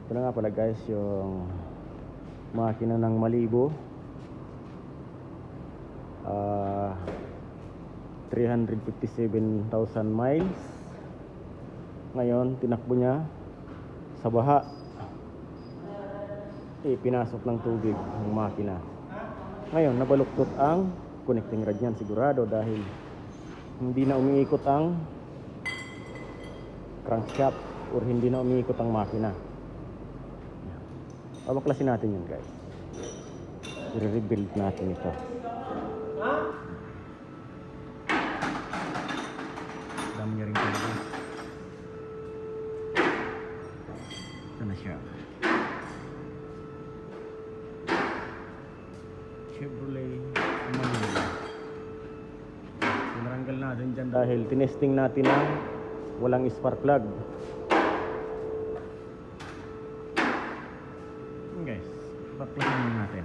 Ito na nga pala guys yung makina ng Malibu. 357,000 miles. Ngayon tinakbo niya sa baha. Pinasok ng tubig ang makina. Ngayon nabaluktot ang connecting rod niyan sigurado dahil hindi na umiikot ang crankshaft or hindi na umiikot ang makina. Babaklasin natin yun guys. I-rebuild natin ito. Dami niya rin talaga. Ito na siya. Chevrolet Manila. Tinaranggal natin dyan dahil tinesting natin ang walang spark plug. Guys, baklasin natin.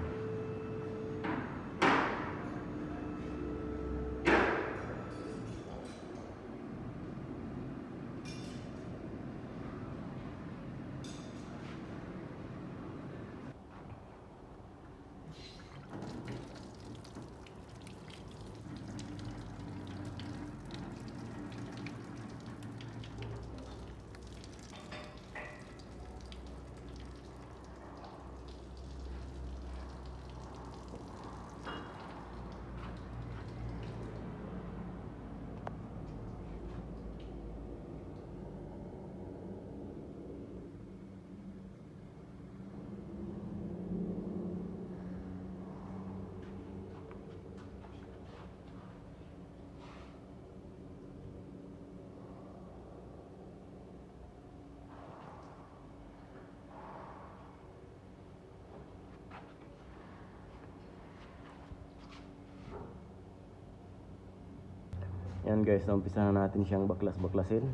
Yan guys, naumpisahan natin siyang baklas-baklasin.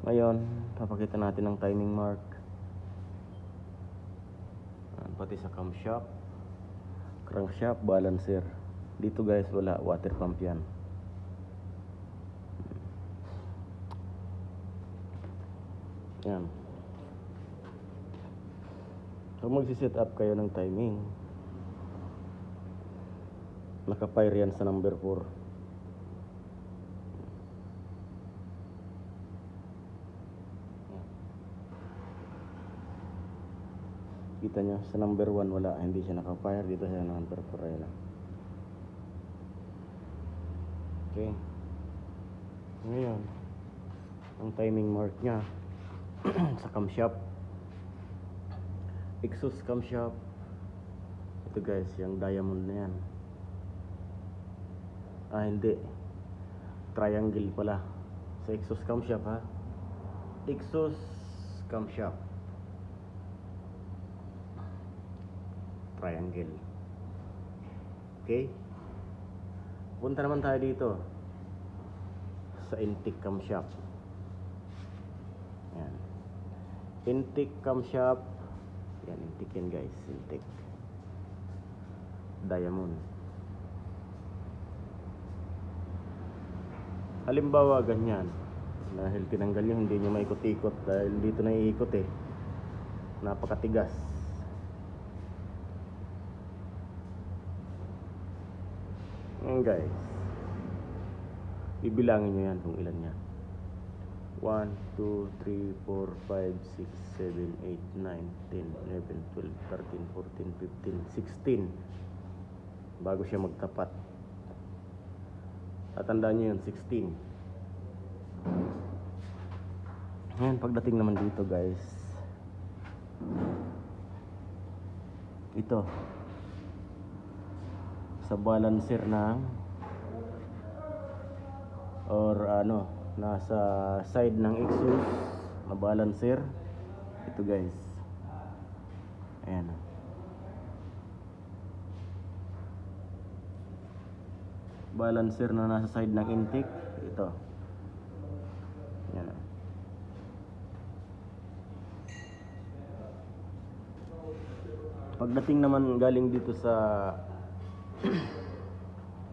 Ngayon, papakita natin ang timing mark. Pati sa camshaft, crankshaft, balancer. Dito guys, wala, water pump yan. Yan. So magsiset up kayo ng timing. Nakapire yan sa number 4. Kita nyo, sa number 1 wala, hindi siya nakapire. Dito siya number 4. Ayan lang. Okay. Ngayon, ang timing mark nya sa camshaft, exhaust camshaft. Ito guys, yung diamond na yan. Hindi, triangle pala sa exhaust camshaft ha. Exhaust camshaft triangle. Okay, punta naman tayo dito sa intake camshaft. Yan, intake camshaft. Yan, intake yan guys, intake diamond. Halimbawa ganyan, dahil tinanggal nyo, hindi nyo maikot-ikot dahil dito na iikot napakatigas. Ngayon guys, bibilangin nyo yan kung ilan yan. 1, 2, 3, 4, 5, 6, 7, 8, 9, 10, 11, 12, 13, 14, 15, 16 bago siya magtapat. Tatandaan nyo yun, 16. Ngayon, pagdating naman dito guys, ito sa balancer ng nasa side ng exhaust na balancer. Ito guys, ayan. Balancer na nasa side ng intake. Ito. Yan. Pagdating naman galing dito sa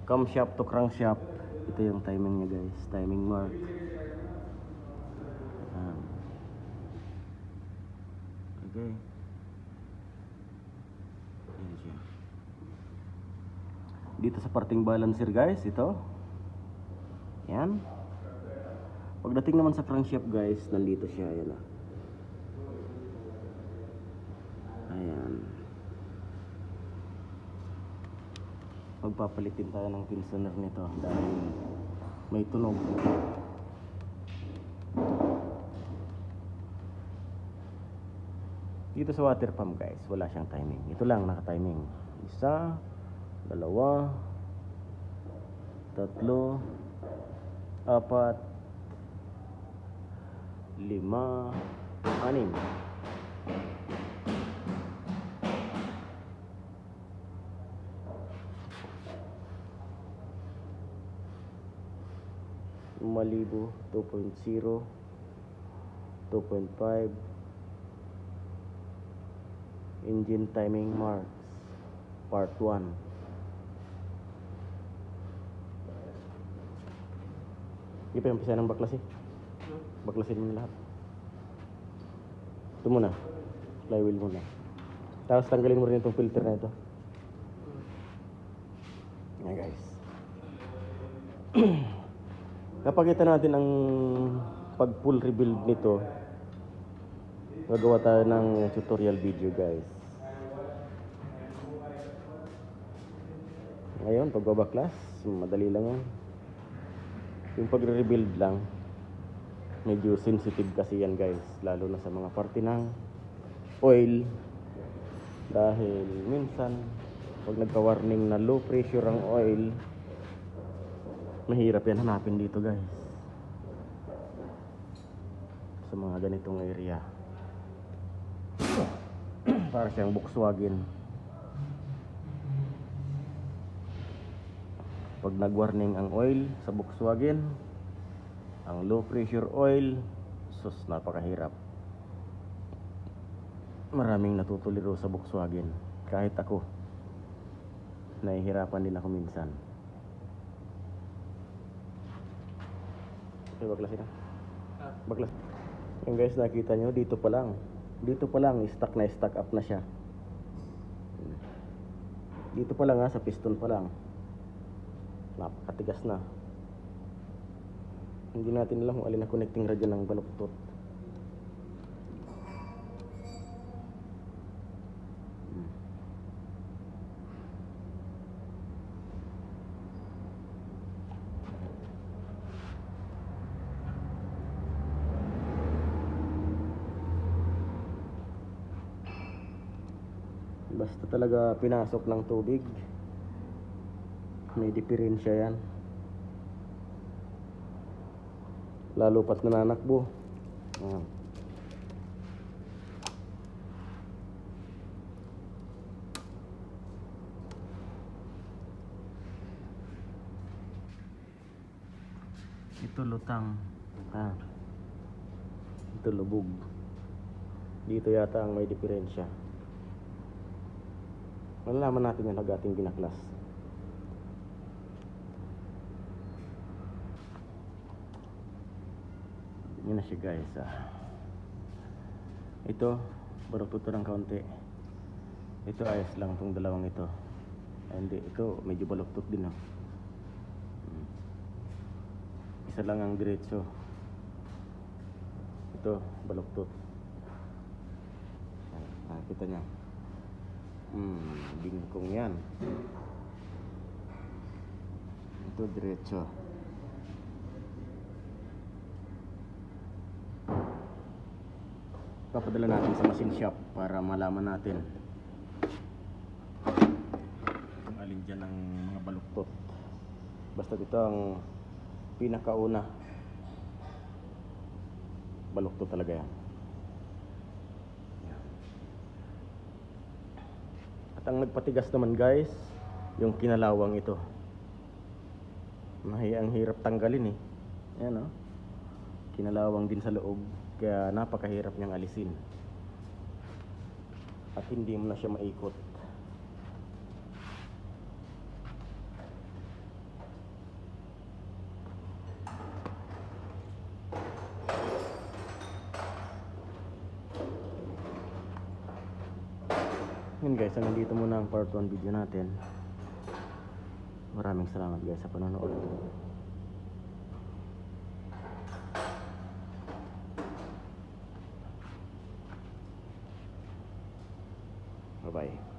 camshaft to crankshaft, ito yung timing niya guys, timing mark. Okay. Yan siya. Dito sa parting balancer guys, ito. Yan. Pagdating naman sa crankshaft guys, nandito siya. Ayan na. Ayan. Magpapalitin tayo ng pilsoner nito dahil may tunog. Dito sa water pump guys, wala siyang timing. Ito lang naka-timing. 1, 2, 3, 4, 5, 6. Malibu 2.0, 2.5. Engine timing marks part 1. Hindi pa yung pisa ng baklas eh. Baklasin mo lahat. Ito muna, flywheel muna. Tapos tanggalin mo rin itong filter na ito. Ayan guys. Napakita natin ang pag full rebuild nito. Gagawa tayo ng tutorial video guys. Ngayon pagbabaklas, madali lang yan. Yung pagre-rebuild lang, medyo sensitive kasi yan guys, lalo na sa mga parte ng oil. Dahil minsan pag nagka-warning na low pressure ang oil, mahirap yan hanapin dito guys, sa mga ganitong area. Para siyang Volkswagen. Pag nag-warning ang oil sa Volkswagen, ang low pressure oil, sus, napakahirap. Maraming natutuliro sa Volkswagen. Kahit ako, nahihirapan din ako minsan. Okay, baklasin na. Baklas. Yung guys, nakita nyo, dito pa lang, stuck up na siya. Dito pa lang sa piston pa lang, napakatigas na. Hindi natin alam kung alin na connecting radyo ng baluktot. Basta talaga pinasok ng tubig, may diferensya yan. Lalo pat nananakbo. Ito lutang. Ito lubog. Dito yata ang may diferensya. Malalaman natin yung ating binaklas. Yun na siya guys. Ito, baluktot to ng kaunti. Ito ayos lang itong dalawang ito. Hindi, ito medyo baluktot din. Isa lang ang diretso. Ito, baluktot. Kita niya. Bingkong yan. Ito diretso. Papadala natin sa machine shop para malaman natin kung alin dyan ang mga baluktot. Basta ito ang pinakauna, baluktot talaga yan. Ang nagpatigas naman guys, yung kinalawang ito. Ang hirap tanggalin eh. Ayan kinalawang din sa loob, kaya napakahirap niyang alisin. At hindi mo na siya maikot. Yun guys, hanggang dito muna ang part 1 video natin. Maraming salamat guys sa panonood. Bye bye.